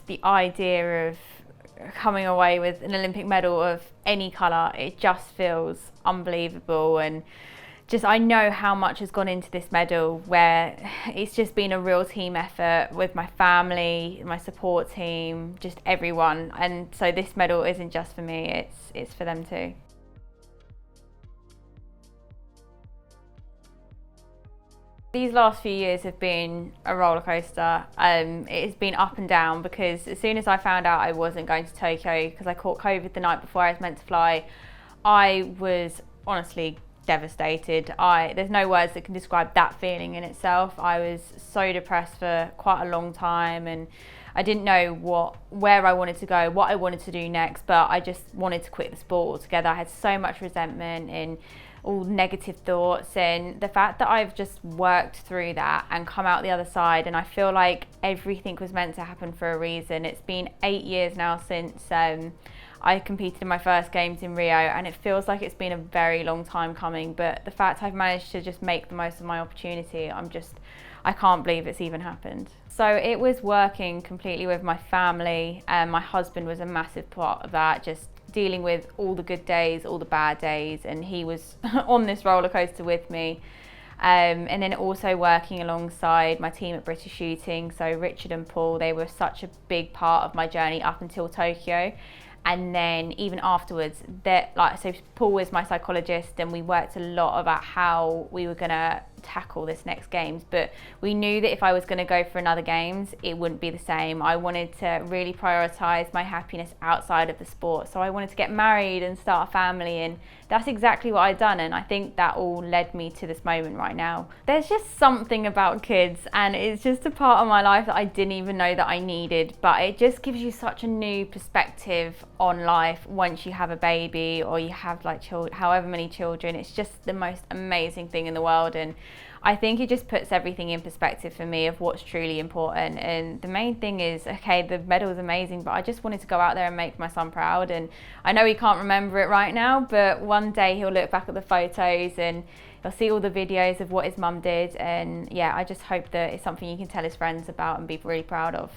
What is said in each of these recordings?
the idea of coming away with an Olympic medal of any colour, it just feels unbelievable. And just, I know how much has gone into this medal, where it's just been a real team effort with my family, my support team, just everyone. And so this medal isn't just for me, it's for them too. These last few years have been a roller coaster. It's been up and down, because as soon as I found out I wasn't going to Tokyo, because I caught COVID the night before I was meant to fly, I was honestly devastated. There's no words that can describe that feeling in itself. I was so depressed for quite a long time, and I didn't know where I wanted to go, what I wanted to do next, but I just wanted to quit the sport altogether. I had so much resentment and all negative thoughts, and the fact that I've just worked through that and come out the other side, and I feel like everything was meant to happen for a reason. It's been 8 years now since I competed in my first games in Rio, and it feels like it's been a very long time coming, but the fact I've managed to just make the most of my opportunity, I can't believe it's even happened. So it was working completely with my family, and my husband was a massive part of that, just dealing with all the good days, all the bad days, and he was on this roller coaster with me. And then also working alongside my team at British Shooting, so Richard and Paul, they were such a big part of my journey up until Tokyo. And then even afterwards, so Paul was my psychologist, and we worked a lot about how we were gonna tackle this next games. But we knew that if I was gonna go for another games, it wouldn't be the same. I wanted to really prioritize my happiness outside of the sport. So I wanted to get married and start a family, and that's exactly what I'd done. And I think that all led me to this moment right now. There's just something about kids, and it's just a part of my life that I didn't even know that I needed, but it just gives you such a new perspective on life once you have a baby, or you have like however many children. It's just the most amazing thing in the world, and I think it just puts everything in perspective for me of what's truly important. And the main thing is, okay, the medal is amazing, but I just wanted to go out there and make my son proud. And I know he can't remember it right now, but one day he'll look back at the photos and he'll see all the videos of what his mum did. And yeah, I just hope that it's something you can tell his friends about and be really proud of.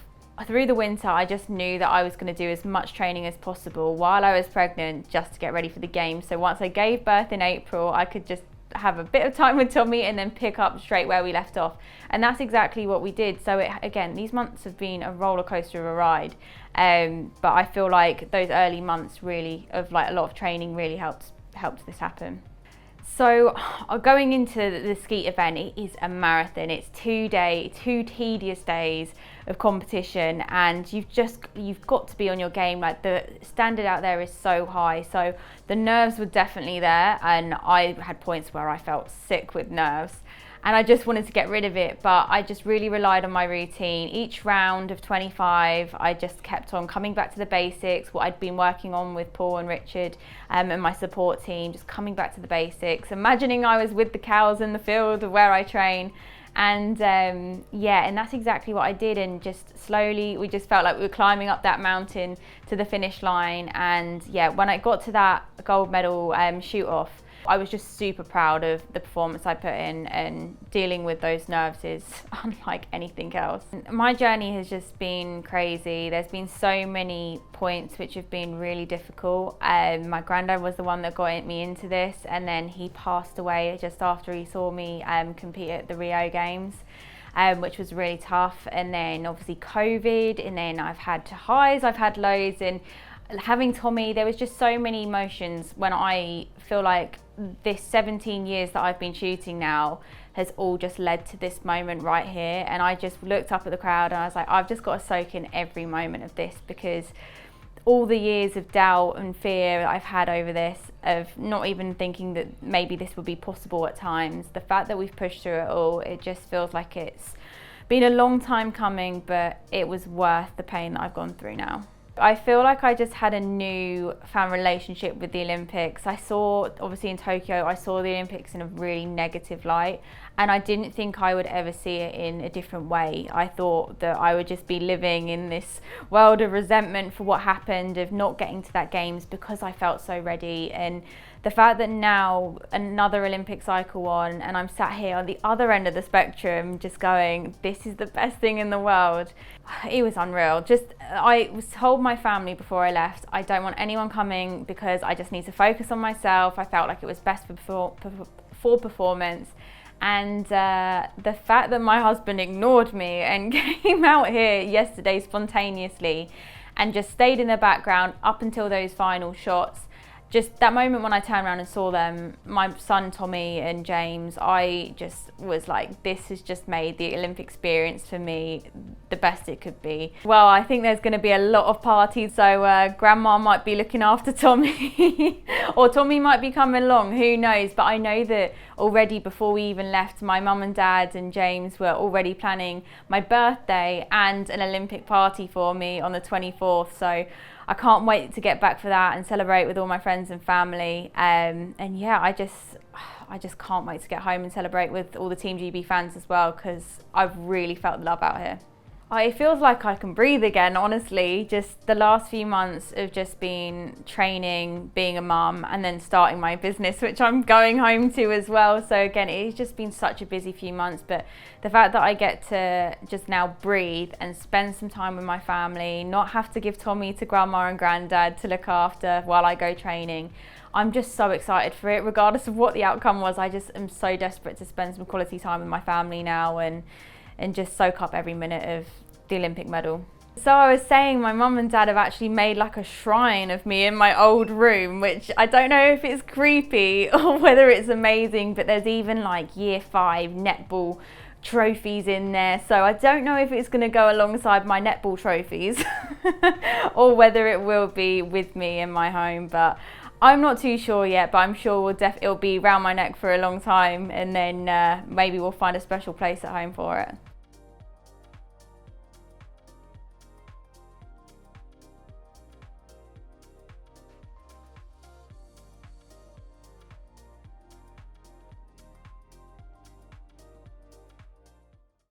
Through the winter, I just knew that I was going to do as much training as possible while I was pregnant, just to get ready for the games. So once I gave birth in April, I could just have a bit of time with Tommy and then pick up straight where we left off. And that's exactly what we did. So again, these months have been a roller coaster of a ride. But I feel like those early months really of like a lot of training really helped this happen. So going into the skeet event, it is a marathon. It's 2 tedious days of competition, and you've got to be on your game. Like, the standard out there is so high, so the nerves were definitely there, and I had points where I felt sick with nerves. And I just wanted to get rid of it, but I just really relied on my routine. Each round of 25, I just kept on coming back to the basics, what I'd been working on with Paul and Richard and my support team, just coming back to the basics, imagining I was with the cows in the field of where I train. And and that's exactly what I did. And just slowly, we just felt like we were climbing up that mountain to the finish line. And yeah, when I got to that gold medal shoot off, I was just super proud of the performance I put in, and dealing with those nerves is unlike anything else. My journey has just been crazy. There's been so many points which have been really difficult. My granddad was the one that got me into this, and then he passed away just after he saw me compete at the Rio Games. Which was really tough. And then obviously COVID, and then I've had highs, I've had lows, and having Tommy, there was just so many emotions when I feel like this 17 years that I've been shooting now has all just led to this moment right here. And I just looked up at the crowd and I was like, I've just got to soak in every moment of this, because all the years of doubt and fear I've had over this, of not even thinking that maybe this would be possible at times, the fact that we've pushed through it all, it just feels like it's been a long time coming, but it was worth the pain that I've gone through now. I feel like I just had a new found relationship with the Olympics. I saw, obviously in Tokyo, I saw the Olympics in a really negative light, And I didn't think I would ever see it in a different way. I thought that I would just be living in this world of resentment for what happened, of not getting to that games because I felt so ready. And the fact that now another Olympic cycle on and I'm sat here on the other end of the spectrum just going, this is the best thing in the world. It was unreal. I told my family before I left, I don't want anyone coming because I just need to focus on myself. I felt like it was best for performance. And the fact that my husband ignored me and came out here yesterday spontaneously and just stayed in the background up until those final shots, just that moment when I turned around and saw them, my son Tommy and James, I just was like, this has just made the Olympic experience for me the best it could be. Well, I think there's going to be a lot of parties, so Grandma might be looking after Tommy or Tommy might be coming along, who knows. But I know that already before we even left, my mum and dad and James were already planning my birthday and an Olympic party for me on the 24th. So I can't wait to get back for that and celebrate with all my friends and family. And yeah, I just can't wait to get home and celebrate with all the Team GB fans as well, because I've really felt the love out here. It feels like I can breathe again, honestly. Just the last few months of just been training, being a mum, and then starting my business, which I'm going home to as well. So again, it's just been such a busy few months, but the fact that I get to just now breathe and spend some time with my family, not have to give Tommy to Grandma and Granddad to look after while I go training, I'm just so excited for it, regardless of what the outcome was. I just am so desperate to spend some quality time with my family now and just soak up every minute of the Olympic medal. So I was saying, my mum and dad have actually made like a shrine of me in my old room, which I don't know if it's creepy or whether it's amazing, but there's even like year 5 netball trophies in there. So I don't know if it's going to go alongside my netball trophies or whether it will be with me in my home, but I'm not too sure yet. But I'm sure it'll be around my neck for a long time, and then maybe we'll find a special place at home for it.